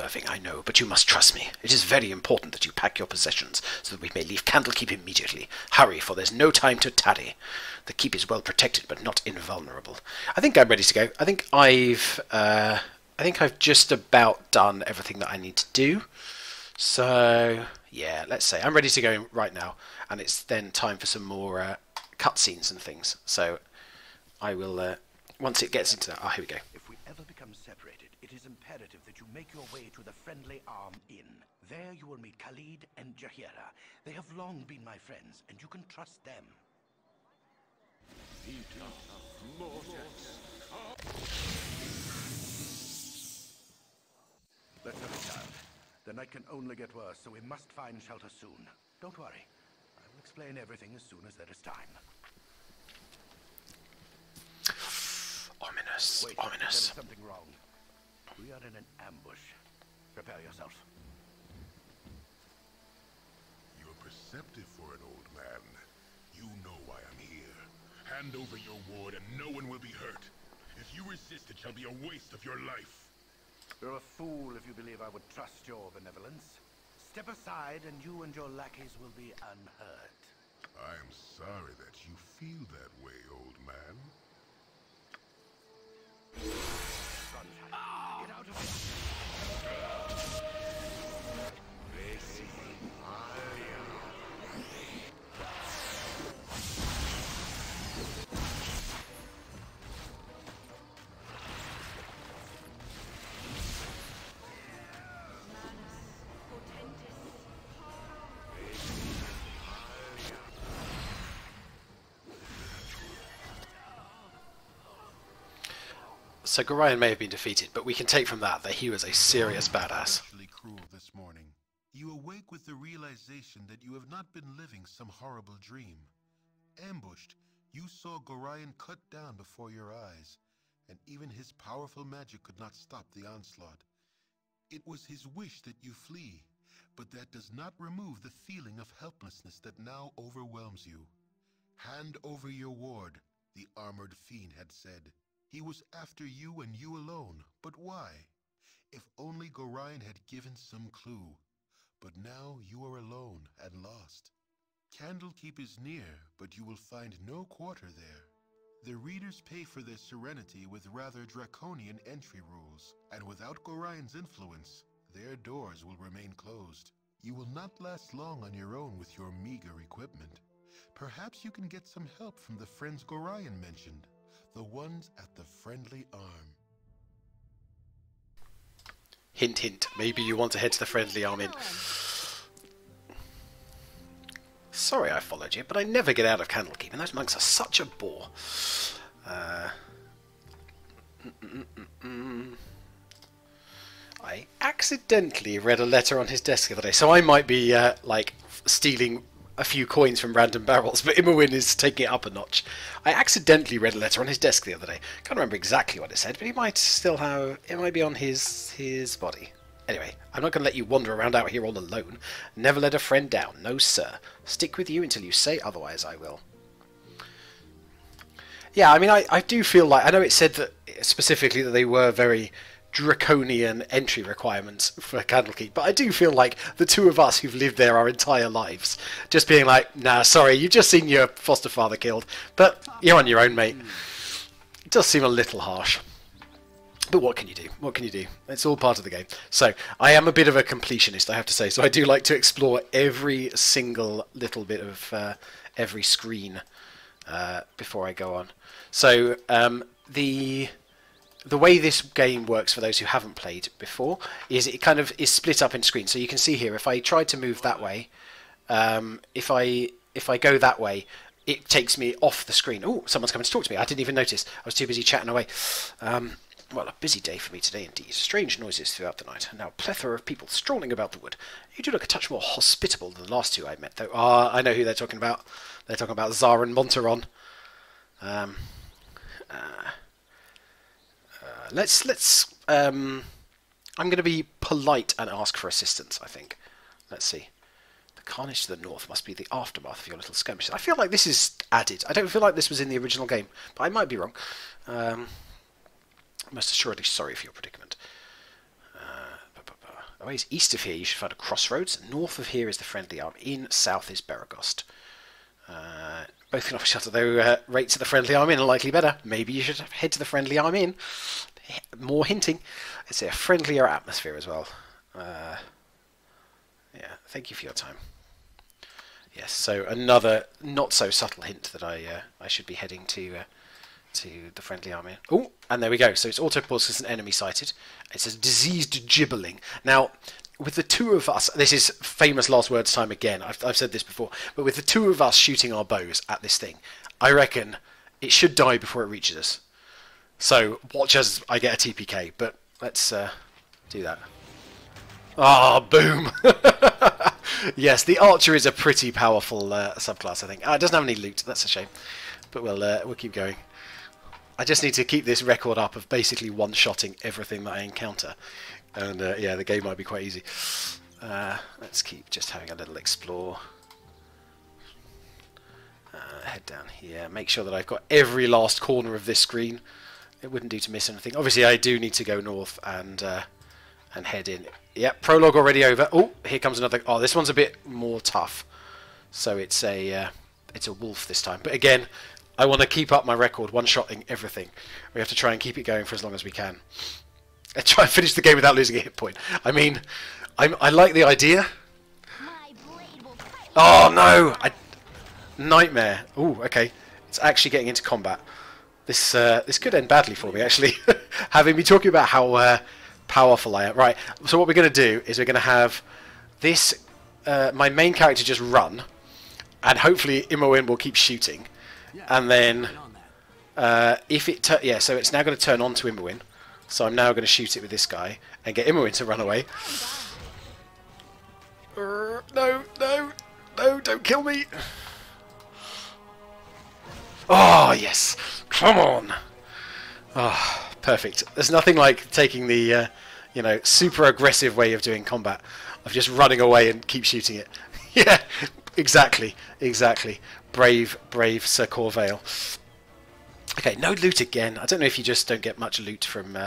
unnerving, I know, but you must trust me. It is very important that you pack your possessions, so that we may leave Candlekeep immediately. Hurry, for there's no time to tarry. The keep is well protected, but not invulnerable. I think I'm ready to go. I think I've just about done everything that I need to do. So, yeah, let's say I'm ready to go right now, and it's then time for some more cutscenes and things. So, I will, once it gets into that... Oh, here we go. If we ever become separated, it is imperative that you make your way to the Friendly Arm Inn. There you will meet Khalid and Jahira. They have long been my friends, and you can trust them. Let's have a child. The night can only get worse, so we must find shelter soon. Don't worry. I will explain everything as soon as there is time. Ominous. Wait, Ominous. there is something wrong. We are in an ambush. Prepare yourself. You're perceptive for an old man. You know why I'm here. Hand over your ward and no one will be hurt. If you resist, it shall be a waste of your life. You're a fool if you believe I would trust your benevolence. Step aside and you and your lackeys will be unhurt. I'm sorry that you feel that way, old man. Sunshine, get out of here! So Gorion may have been defeated, but we can take from that he was a serious badass. Cruel this morning. You awake with the realization that you have not been living some horrible dream. Ambushed, you saw Gorion cut down before your eyes, and even his powerful magic could not stop the onslaught. It was his wish that you flee, but that does not remove the feeling of helplessness that now overwhelms you. Hand over your ward, the armored fiend had said. He was after you and you alone, but why? If only Gorion had given some clue. But now you are alone and lost. Candlekeep is near, but you will find no quarter there. The readers pay for their serenity with rather draconian entry rules, and without Gorion's influence, their doors will remain closed. You will not last long on your own with your meager equipment. Perhaps you can get some help from the friends Gorion mentioned. The ones at the Friendly Arm. Hint, hint. Maybe you want to head to the Friendly Arm Inn. Sorry I followed you, but I never get out of Candlekeep, and those monks are such a bore. I accidentally read a letter on his desk the other day, so I might be, like, stealing a few coins from random barrels, but Immerwin is taking it up a notch. I accidentally read a letter on his desk the other day. Can't remember exactly what it said, but he might still have... It might be on his body. Anyway, I'm not going to let you wander around out here all alone. Never let a friend down. No, sir. Stick with you until you say otherwise, I will. Yeah, I mean, I do feel like... I know it said that specifically that they were very draconian entry requirements for Candlekeep, but I do feel like the two of us who've lived there our entire lives just being like, nah, sorry, you've just seen your foster father killed, but you're on your own, mate. It does seem a little harsh, but what can you do? What can you do? It's all part of the game. So I am a bit of a completionist, I have to say, so I do like to explore every single little bit of every screen before I go on. So the way this game works for those who haven't played before is it kind of is split up in screens. So you can see here, if I try to move that way, if I go that way, it takes me off the screen. Oh, someone's coming to talk to me. I didn't even notice. I was too busy chatting away. Well, a busy day for me today indeed. Strange noises throughout the night, and now a plethora of people strolling about the wood. You do look a touch more hospitable than the last two I met, though. Ah, I know who they're talking about. They're talking about Zara and Monteron. I'm going to be polite and ask for assistance, I think. Let's see. The carnage to the north must be the aftermath of your little skirmishes. I feel like this is added. I don't feel like this was in the original game, but I might be wrong. Most assuredly sorry for your predicament. ways. East of here you should find a crossroads. North of here is the Friendly Arm Inn. South is Beregost. Both can offer shelter, though rates of the Friendly Arm Inn are likely better. Maybe you should head to the Friendly Arm Inn. More hinting. It's a friendlier atmosphere as well. Yeah, thank you for your time. Yes, so another not so subtle hint that I should be heading to the Friendly Arm Inn. Oh, and there we go. So it's auto pause because an enemy sighted. It says diseased gibbling. Now, with the two of us, this is famous last words time again. I've said this before, but with the two of us shooting our bows at this thing, I reckon it should die before it reaches us. So watch as I get a TPK. But let's do that. Ah, boom! Yes, the archer is a pretty powerful subclass, I think. It doesn't have any loot. That's a shame. But we'll keep going. I just need to keep this record up of basically one-shotting everything that I encounter. And yeah, the game might be quite easy. Let's keep just having a little explore. Head down here. Make sure that I've got every last corner of this screen. It wouldn't do to miss anything. Obviously, I do need to go north and head in. Yep, prologue already over. Oh, here comes another. Oh, this one's a bit more tough. So it's a wolf this time. But again, I want to keep up my record, one-shotting everything. We have to try and keep it going for as long as we can. And try and finish the game without losing a hit point. I mean, I like the idea. Oh no! Nightmare. Oh, okay. It's actually getting into combat. This could end badly for me, actually. Having me talking about how powerful I am. Right, so what we're going to do is we're going to have this, my main character just run, and hopefully Imoen will keep shooting. And then, if it... yeah, so it's now going to turn on to Imoen. So I'm now going to shoot it with this guy and get Imoen to run away. No, no, no, don't kill me. Oh, yes. Come on. Oh, perfect. There's nothing like taking the, you know, super aggressive way of doing combat. Of just running away and keep shooting it. Yeah, exactly. Exactly. Brave, brave Sir Corvale. Okay, no loot again. I don't know if you just don't get much loot from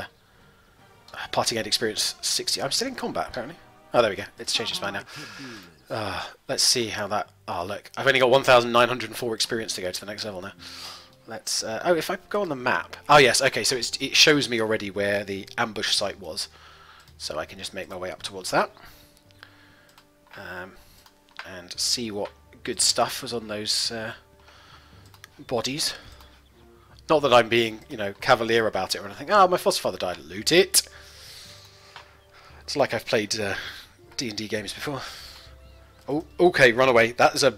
Parting End Experience 60. I'm still in combat, apparently. Oh, there we go. It's changed its mind now. Let's see how that... Oh, look. I've only got 1,904 experience to go to the next level now. Let's... oh, if I go on the map... Oh, yes. Okay, so it shows me already where the ambush site was. So I can just make my way up towards that. And see what good stuff was on those bodies. Not that I'm being, you know, cavalier about it or anything. Oh, my foster father died. Loot it. It's like I've played D&D games before. Oh, okay, run away. That is a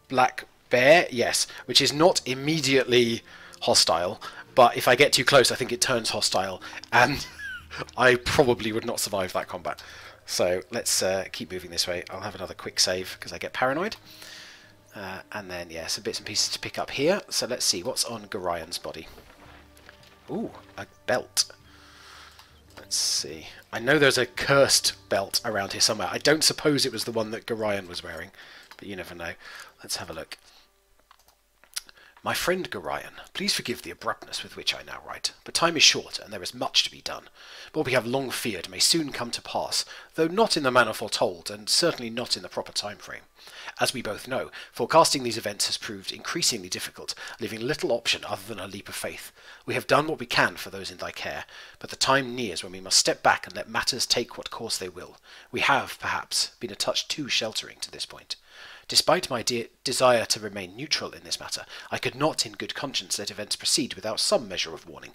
black bear, yes, which is not immediately hostile, but if I get too close, I think it turns hostile, and I probably would not survive that combat. So let's keep moving this way. I'll have another quick save because I get paranoid. And then, yeah, some bits and pieces to pick up here. So let's see, what's on Gorian's body? Ooh, a belt. Let's see. I know there's a cursed belt around here somewhere. I don't suppose it was the one that Gorian was wearing, but you never know. Let's have a look. My friend Gorian, please forgive the abruptness with which I now write, but time is short and there is much to be done. What we have long feared may soon come to pass, though not in the manner foretold, and certainly not in the proper time frame. As we both know, forecasting these events has proved increasingly difficult, leaving little option other than a leap of faith. We have done what we can for those in thy care, but the time nears when we must step back and let matters take what course they will. We have, perhaps, been a touch too sheltering to this point. Despite my desire to remain neutral in this matter, I could not in good conscience let events proceed without some measure of warning.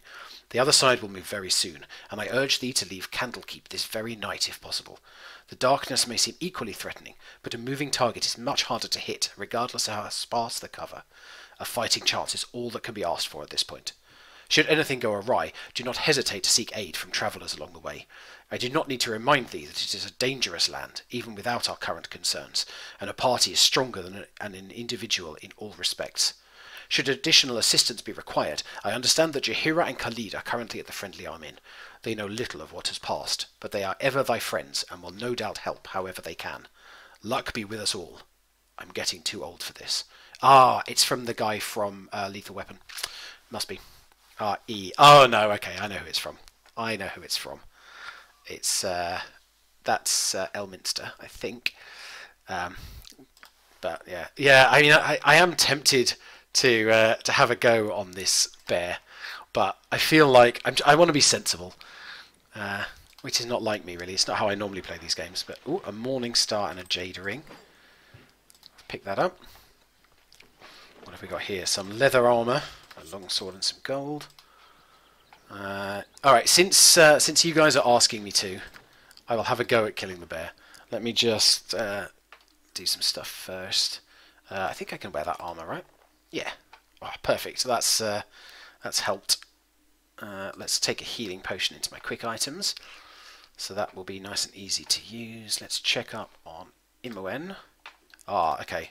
The other side will move very soon, and I urge thee to leave Candlekeep this very night if possible. The darkness may seem equally threatening, but a moving target is much harder to hit, regardless of how sparse the cover. A fighting chance is all that can be asked for at this point. Should anything go awry, do not hesitate to seek aid from travellers along the way. I do not need to remind thee that it is a dangerous land, even without our current concerns, and a party is stronger than an individual in all respects. Should additional assistance be required, I understand that Jaheira and Khalid are currently at the Friendly Arm Inn. They know little of what has passed, but they are ever thy friends, and will no doubt help however they can. Luck be with us all. I'm getting too old for this. Ah, it's from the guy from Lethal Weapon. Must be. E. Oh no, okay, I know who it's from. I know who it's from. It's That's Elminster, I think. But yeah. I mean, I am tempted to have a go on this bear, but I feel like I want to be sensible, which is not like me really. It's not how I normally play these games. But ooh, a Morning Star and a Jade Ring. Pick that up. What have we got here? Some leather armor, a long sword, and some gold. All right. Since you guys are asking me to, I will have a go at killing the bear. Let me just do some stuff first. I think I can wear that armor, right? Yeah. Oh, perfect. So that's helped. Let's take a healing potion into my quick items. So that will be nice and easy to use. Let's check up on Imoen. Ah, okay.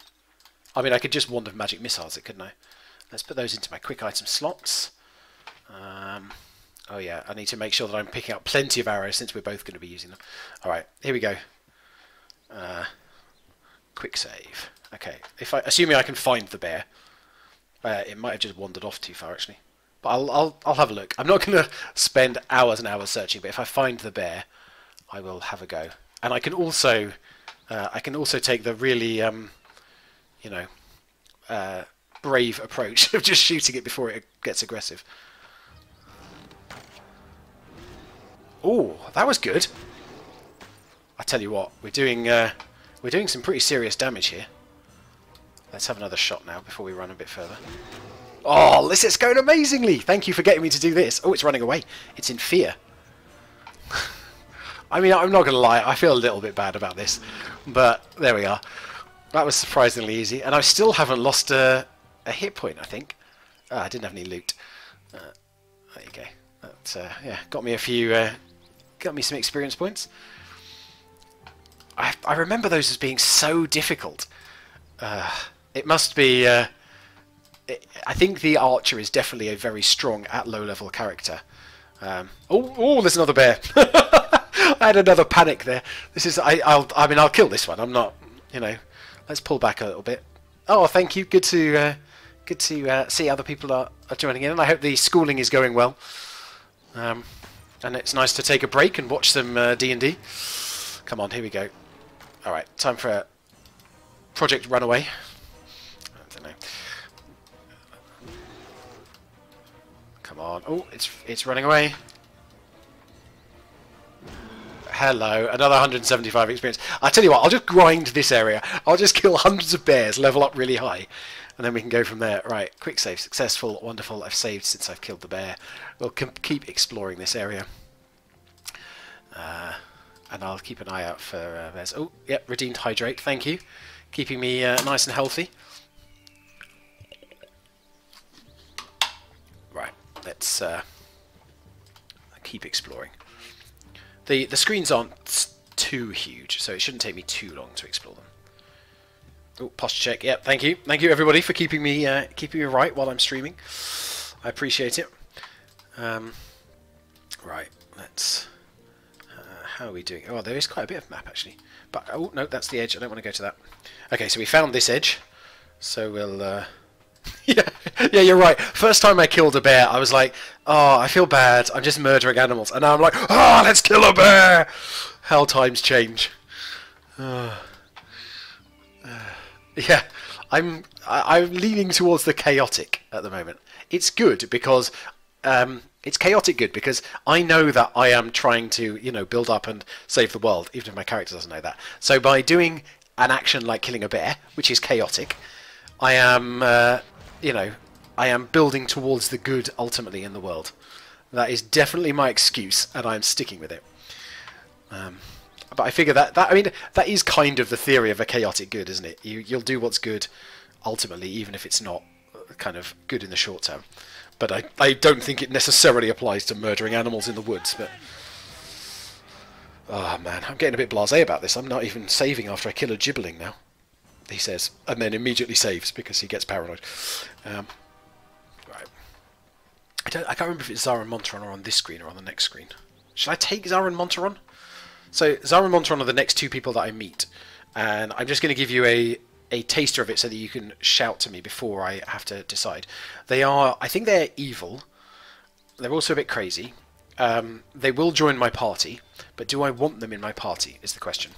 I mean, I could just wand of magic missiles it, couldn't I? Let's put those into my quick item slots. Oh yeah, I need to make sure that I'm picking up plenty of arrows since we're both going to be using them. Alright, here we go. Quick save. Okay, assuming I can find the bear. It might have just wandered off too far actually. But I'll have a look. I'm not going to spend hours and hours searching, but if I find the bear, I will have a go. And I can also take the really brave approach of just shooting it before it gets aggressive. Oh, that was good. I tell you what, we're doing some pretty serious damage here. Let's have another shot now before we run a bit further. Oh, this is going amazingly! Thank you for getting me to do this. Oh, it's running away. It's in fear. I mean, I'm not going to lie, I feel a little bit bad about this. But there we are. That was surprisingly easy. And I still haven't lost a hit point, I think. I didn't have any loot. There you go. That, yeah, got me some experience points. I remember those as being so difficult. It must be... I think the archer is definitely a very strong at low level character. Oh, there's another bear. I had another panic there. This is I mean I'll kill this one. I'm not, Let's pull back a little bit. Oh, thank you. Good to see other people are joining in, and I hope the schooling is going well. And it's nice to take a break and watch some D&D. Come on, here we go. All right, time for a Project Runaway. I don't know. Come on. Oh, it's running away. Hello, another 175 experience. I tell you what, I'll just grind this area. I'll just kill hundreds of bears, level up really high, and then we can go from there. Right, quick save, successful, wonderful. I've saved since I've killed the bear. We'll keep exploring this area. And I'll keep an eye out for bears. Oh, yep, redeemed hydrate, thank you. Keeping me nice and healthy. Right, let's keep exploring. The screens aren't too huge, so it shouldn't take me too long to explore them. Oh, posture check. Yep, thank you everybody for keeping me right while I'm streaming. I appreciate it. Right, let's. How are we doing? Oh, there is quite a bit of map actually. But oh no, that's the edge. I don't want to go to that. Okay, so we found this edge. So we'll. Yeah, you're right. First time I killed a bear, I was like, oh, I feel bad. I'm just murdering animals. And now I'm like, oh, let's kill a bear. How times change. Yeah, I'm leaning towards the chaotic at the moment. It's good because it's chaotic good because I know that I am trying to, build up and save the world, even if my character doesn't know that. So by doing an action like killing a bear, which is chaotic, I am, I am building towards the good ultimately in the world. That is definitely my excuse, and I'm sticking with it. But I figure that is kind of the theory of a chaotic good, isn't it? You'll do what's good ultimately, even if it's not kind of good in the short term. But I don't think it necessarily applies to murdering animals in the woods. But oh man, I'm getting a bit blasé about this. I'm not even saving after I kill a gibberling now, he says, and then immediately saves because he gets paranoid. Right. I can't remember if it's Zara and Monteron or on this screen or on the next screen. Should I take Zara and Monteron? So Zara and Monteron are the next two people that I meet, and I'm just going to give you a taster of it so that you can shout to me before I have to decide. I think they're evil. They're also a bit crazy, They will join my party, but do I want them in my party is the question.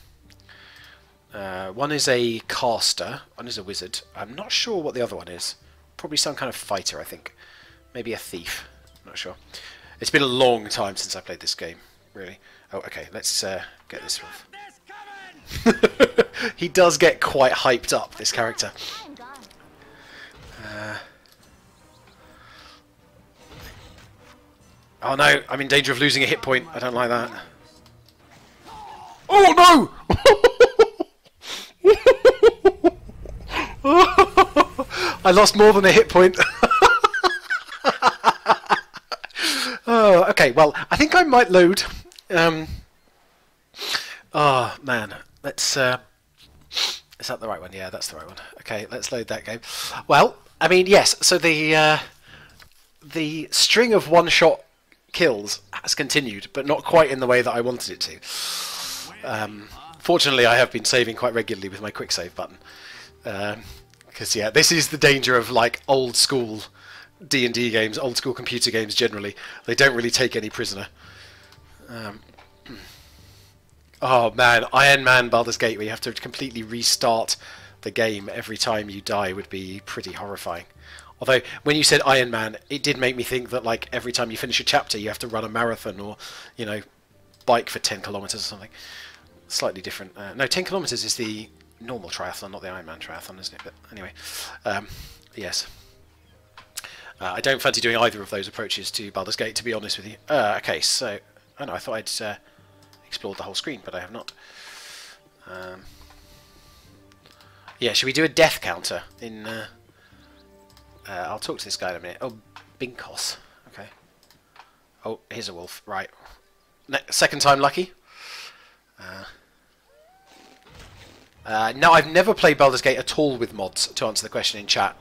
One is a caster, one is a wizard. I'm not sure what the other one is. Probably some kind of fighter, I think. Maybe a thief. Not sure. It's been a long time since I played this game, really. Oh, okay, let's get this one. He does get quite hyped up, this character. Oh no, I'm in danger of losing a hit point. I don't like that. Oh no! I lost more than a hit point. Oh, okay, well, I think I might load. Oh, man. Let's... is that the right one? Yeah, that's the right one. Okay, let's load that game. Well, I mean, yes, so the string of one-shot kills has continued, but not quite in the way that I wanted it to. Fortunately, I have been saving quite regularly with my quick save button. Because, yeah, this is the danger of, like, old-school D&D games, old-school computer games generally. They don't really take any prisoner. Oh, man, Iron Man Baldur's Gate, where you have to completely restart the game every time you die, would be pretty horrifying. Although, when you said Iron Man, it did make me think that, like, every time you finish a chapter, you have to run a marathon or, you know, bike for 10 kilometers or something. Slightly different. No, 10 kilometers is the normal triathlon, not the Iron Man triathlon, isn't it? But anyway, yes. I don't fancy doing either of those approaches to Baldur's Gate, to be honest with you. Okay, so... Oh no, I thought I'd explored the whole screen, but I have not. Yeah, should we do a death counter in... I'll talk to this guy in a minute. Oh, Binkos. Okay. Oh, here's a wolf. Right. Second time lucky. No, I've never played Baldur's Gate at all with mods, to answer the question in chat.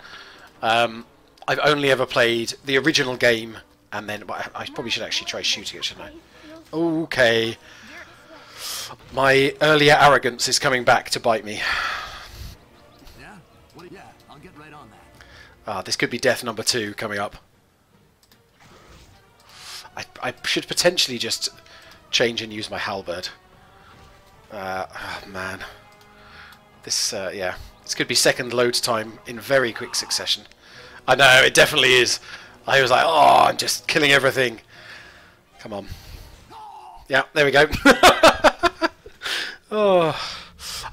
I've only ever played the original game, and then... Well, I probably should actually try shooting it, shouldn't I? Okay. My earlier arrogance is coming back to bite me. Yeah? Yeah, I'll get right on that. Ah, this could be death number 2 coming up. I should potentially just change and use my halberd. Oh, man. This, yeah. This could be second load time in very quick succession. I know, it definitely is. I was like, oh, I'm just killing everything. Come on. Yeah, there we go. Oh.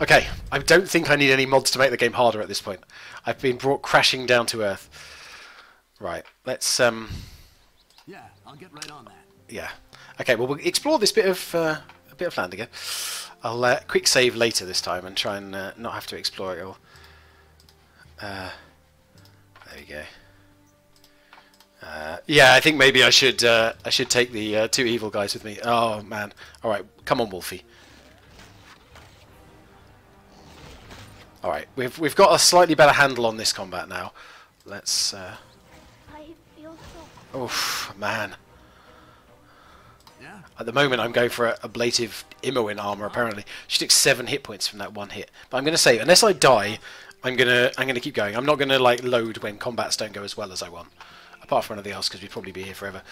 Okay, I don't think I need any mods to make the game harder at this point. I've been brought crashing down to earth. Right, let's... Yeah, I'll get right on that. Yeah. Okay, well, we'll explore this bit of land again. I'll quick save later this time and try and not have to explore it all. There we go. Yeah, I think maybe I should take the 2 evil guys with me. Oh man! All right, come on, Wolfie. All right, we've got a slightly better handle on this combat now. Let's. I feel so. Oh man! At the moment, I'm going for a ablative Imoen armor. Apparently, she took 7 hit points from that one hit. But I'm going to say, unless I die, I'm gonna keep going. I'm not gonna like load when combats don't go as well as I want. Apart from anything else, because we'd probably be here forever.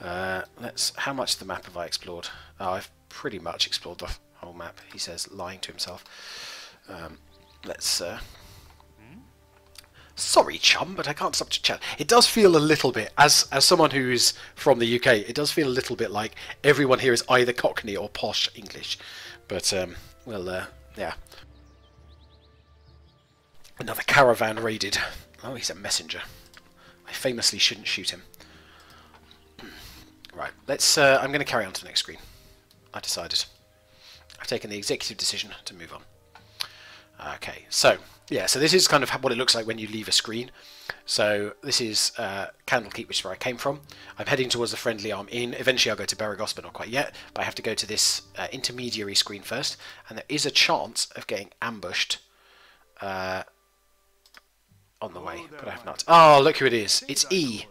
How much of the map have I explored? Oh, I've pretty much explored the whole map. He says, lying to himself. Let's. Sorry, chum, but I can't stop to chat. It does feel a little bit, as someone who is from the UK, it does feel a little bit like everyone here is either Cockney or posh English. But well, yeah. Another caravan raided. Oh, he's a messenger. I famously shouldn't shoot him. Right, let's... I'm going to carry on to the next screen. I decided. I've taken the executive decision to move on. Okay, so, yeah, so this is kind of what it looks like when you leave a screen. So, this is Candlekeep, which is where I came from. I'm heading towards the Friendly Arm Inn. Eventually I'll go to Beragos, but not quite yet. But I have to go to this intermediary screen first. And there is a chance of getting ambushed on the way, but I have not. Oh, look who it is. It's E.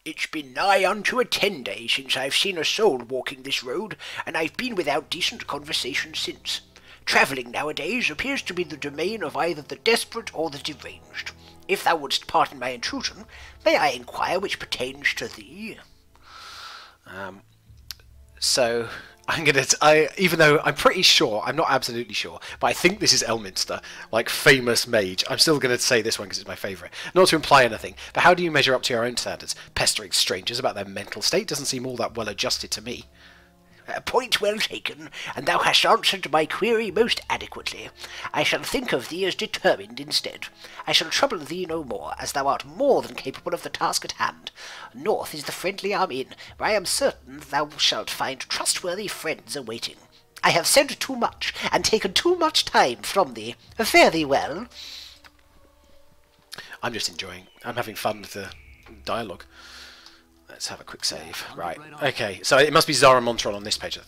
It's been nigh unto a 10 days since I've seen a soul walking this road, and I've been without decent conversation since. Travelling nowadays appears to be the domain of either the desperate or the deranged. If thou wouldst pardon my intrusion, may I inquire which pertains to thee? So even though I'm pretty sure, I'm not absolutely sure, but I think this is Elminster, like famous mage. I'm still going to say this one because it's my favourite. Not to imply anything, but how do you measure up to your own standards? Pestering strangers about their mental state doesn't seem all that well adjusted to me. A point well taken, and thou hast answered my query most adequately. I shall think of thee as determined instead. I shall trouble thee no more, as thou art more than capable of the task at hand. North is the friendly arm inn, where I am certain thou shalt find trustworthy friends awaiting. I have said too much, and taken too much time from thee. Fare thee well. I'm just enjoying. I'm having fun with the dialogue. Let's have a quick save. Right. Okay. So it must be Zara Montron on this page,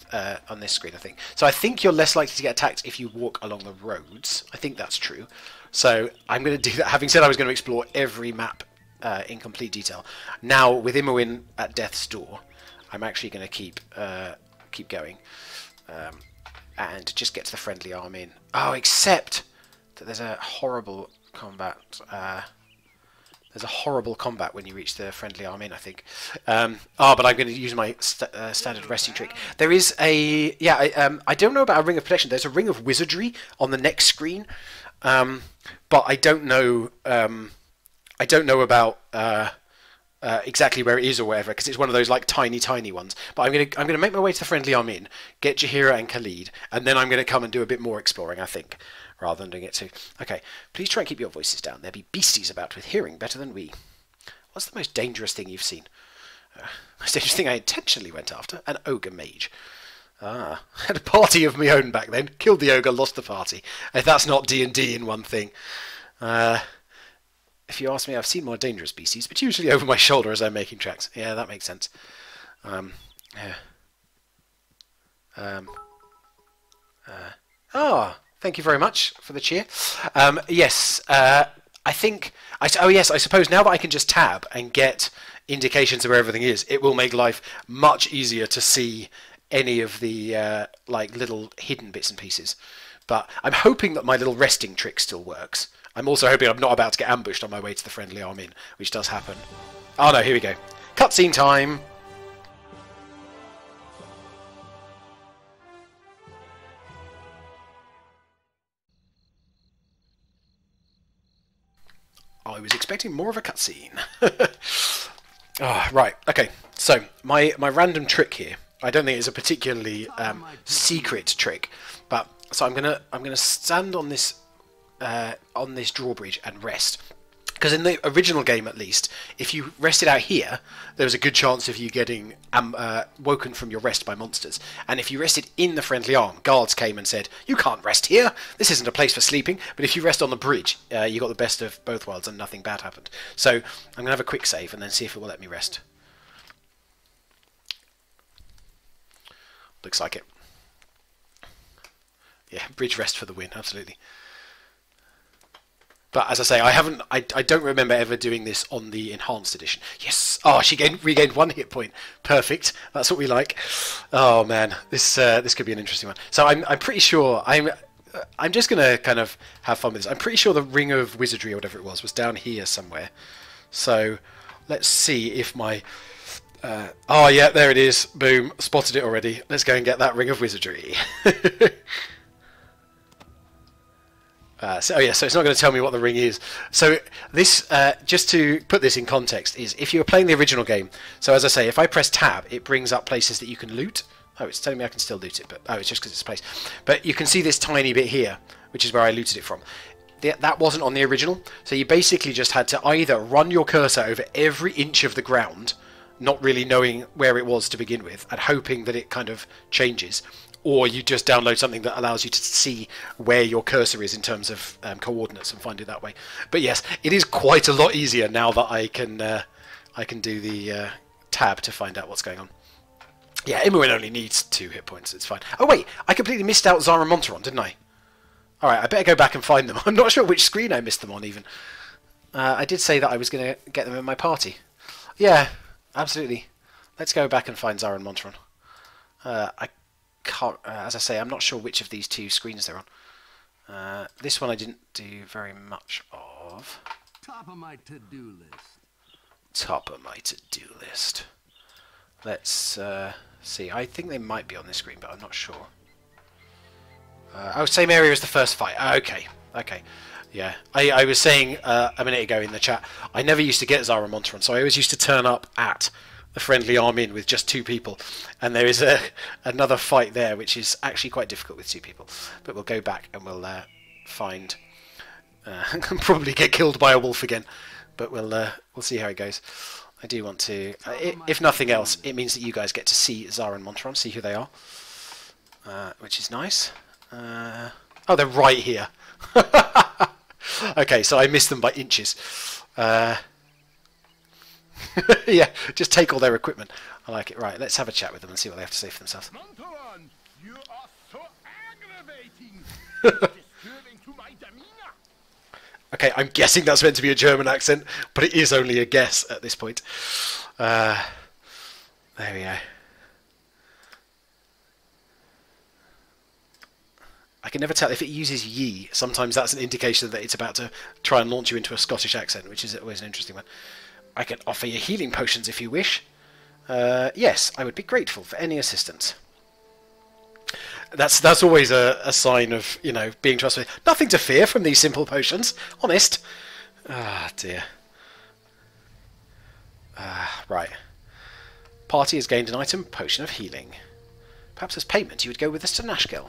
on this screen, I think. So I think you're less likely to get attacked if you walk along the roads. I think that's true. So I'm going to do that. Having said I was going to explore every map in complete detail, now with Imoen at death's door, I'm actually going to keep going and just get to the friendly arm in. Oh, except that there's a horrible combat. There's a horrible combat when you reach the friendly arm in, I think. But I'm going to use my standard resting trick. There is a... Yeah, I don't know about a Ring of Protection. There's a Ring of Wizardry on the next screen. But I don't know... I don't know about exactly where it is or whatever, because it's one of those like tiny ones. But I'm going to make my way to the friendly arm in, get Jaheira and Khalid, and then I'm going to come and do a bit more exploring, I think, rather than doing it too. Okay, please try and keep your voices down. There be beasties about with hearing better than we. What's the most dangerous thing you've seen? Most dangerous thing I intentionally went after? An ogre mage. Ah, had a party of my own back then. Killed the ogre, lost the party. If that's not D&D in one thing. If you ask me, I've seen more dangerous beasties, but usually over my shoulder as I'm making tracks. Yeah, that makes sense. Thank you very much for the cheer. Yes, I think... oh yes, I suppose now that I can just tab and get indications of where everything is, it will make life much easier to see any of the like little hidden bits and pieces. But I'm hoping that my little resting trick still works. I'm also hoping I'm not about to get ambushed on my way to the friendly arm in, which does happen. Oh no, here we go. Cutscene time! I was expecting more of a cutscene. Right, okay. So, my random trick here, I don't think it's a particularly secret trick, but so I'm gonna stand on this drawbridge and rest. Because in the original game, at least, if you rested out here, there was a good chance of you getting woken from your rest by monsters. And if you rested in the friendly arm, guards came and said, "You can't rest here. This isn't a place for sleeping." But if you rest on the bridge, you got the best of both worlds, and nothing bad happened. So I'm gonna have a quick save and then see if it will let me rest. Looks like it. Yeah, bridge rest for the win, absolutely. But as I say, I don't remember ever doing this on the enhanced edition. Yes. Oh, she regained 1 hit point. Perfect. That's what we like. Oh man, this could be an interesting one. So I'm pretty sure I'm just gonna kind of have fun with this. I'm pretty sure the Ring of Wizardry or whatever it was down here somewhere. So let's see if my oh yeah, there it is. Boom, spotted it already. Let's go and get that Ring of Wizardry. So it's not going to tell me what the ring is. So this, just to put this in context, is if you were playing the original game. So as I say, if I press tab, it brings up places that you can loot. Oh, it's telling me I can still loot it, but oh, it's just because it's a place. But you can see this tiny bit here, which is where I looted it from. That wasn't on the original, so you basically just had to either run your cursor over every inch of the ground, not really knowing where it was to begin with, and hoping that it kind of changes, or you just download something that allows you to see where your cursor is in terms of coordinates and find it that way. But yes, it is quite a lot easier now that I can do the tab to find out what's going on. Yeah, Imoen only needs 2 hit points, it's fine. Oh wait, I completely missed out Zara Monteron, didn't I? Alright, I better go back and find them. I'm not sure which screen I missed them on even. I did say that I was going to get them in my party. Yeah, absolutely. Let's go back and find Zara and Monteron. I can't, as I say, I'm not sure which of these 2 screens they're on. This one I didn't do very much of. Top of my to-do list. Top of my to-do list. Let's see. I think they might be on this screen, but I'm not sure. Oh, same area as the first fight. Okay, okay. Yeah, I was saying a minute ago in the chat, I never used to get Zara Monteron, so I always used to turn up at the friendly arm in with just 2 people. And there is another fight there, which is actually quite difficult with 2 people. But we'll go back and we'll find... probably get killed by a wolf again. But we'll see how it goes. I do want to... if nothing else, it means that you guys get to see Zara and Monteron, see who they are. Which is nice. Oh, they're right here. Okay, so I missed them by inches. Yeah, just take all their equipment. I like it. Right, let's have a chat with them and see what they have to say for themselves. Montoran, you are so aggravating. Disturbing to my demeanor. Okay, I'm guessing that's meant to be a German accent, but it is only a guess at this point. There we go. I can never tell if it uses ye. Sometimes that's an indication that it's about to try and launch you into a Scottish accent, which is always an interesting one. I can offer you healing potions if you wish. Yes, I would be grateful for any assistance. That's always a sign of, you know, being trustworthy. Nothing to fear from these simple potions. Honest. Ah, dear. Right. Party has gained an item, Potion of Healing. Perhaps as payment you would go with us to Nashkel.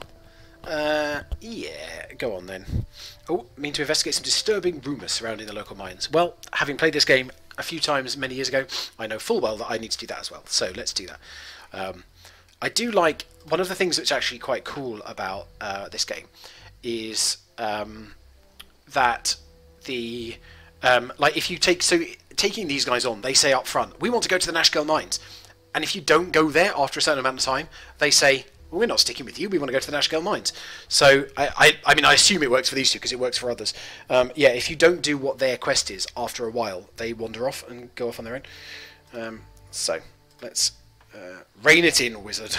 Yeah, go on then. Oh, mean to investigate some disturbing rumours surrounding the local mines. Well, having played this game a few times many years ago, I know full well that I need to do that as well. So let's do that. I do like... One of the things that's actually quite cool about this game is that the... like, if you take... So, taking these guys on, they say up front, we want to go to the Nashkel mines. And if you don't go there after a certain amount of time, they say... Well, we're not sticking with you. We want to go to the Nashkel mines. So, I mean, I assume it works for these two because it works for others. Yeah, if you don't do what their quest is after a while, they wander off and go off on their own. So, let's rein it in, wizard.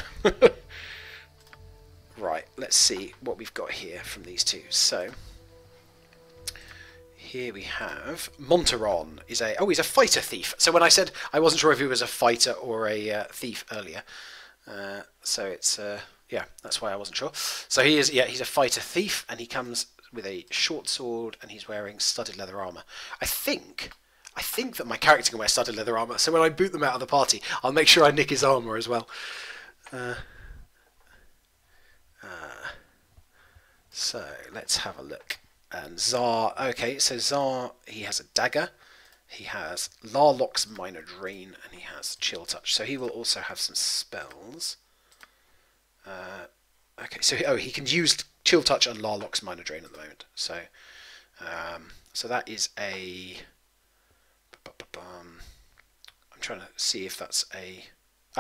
Right, let's see what we've got here from these two. So, here we have Monteron. He's a fighter thief. So when I said I wasn't sure if he was a fighter or a thief earlier. So it's yeah, that's why I wasn't sure. So he is, yeah, he's a fighter thief, and he comes with a short sword, and he's wearing studded leather armor. I think that my character can wear studded leather armor. So when I boot them out of the party, I'll make sure I nick his armor as well. So let's have a look. And Zar, okay, so Zar, he has a dagger. He has Larlock's Minor Drain, and he has Chill Touch. So he will also have some spells. Okay, so he can use Chill Touch and Larlock's Minor Drain at the moment. So, so that is a... I'm trying to see if that's a...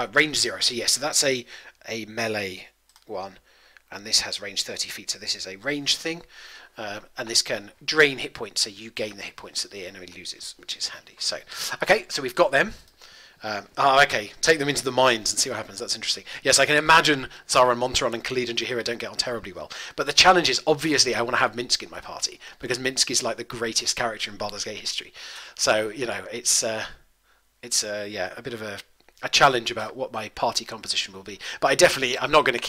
range 0. So yes, so that's a melee one, and this has range 30 feet. So this is a range thing. And this can drain hit points, so you gain the hit points that the enemy loses, which is handy. So, okay, so we've got them. Okay, take them into the mines and see what happens. That's interesting. Yes, I can imagine Zara and Monteron and Khalid and Jaheira don't get on terribly well. But the challenge is, obviously, I want to have Minsk in my party, because Minsk is like the greatest character in Baldur's Gate history. So, you know, it's yeah, a bit of a challenge about what my party composition will be. But I'm not going to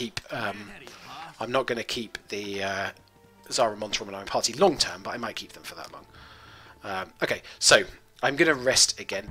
keep the... Zara and Monteron in my party long term, but I might keep them for that long. Okay, so I'm going to rest again.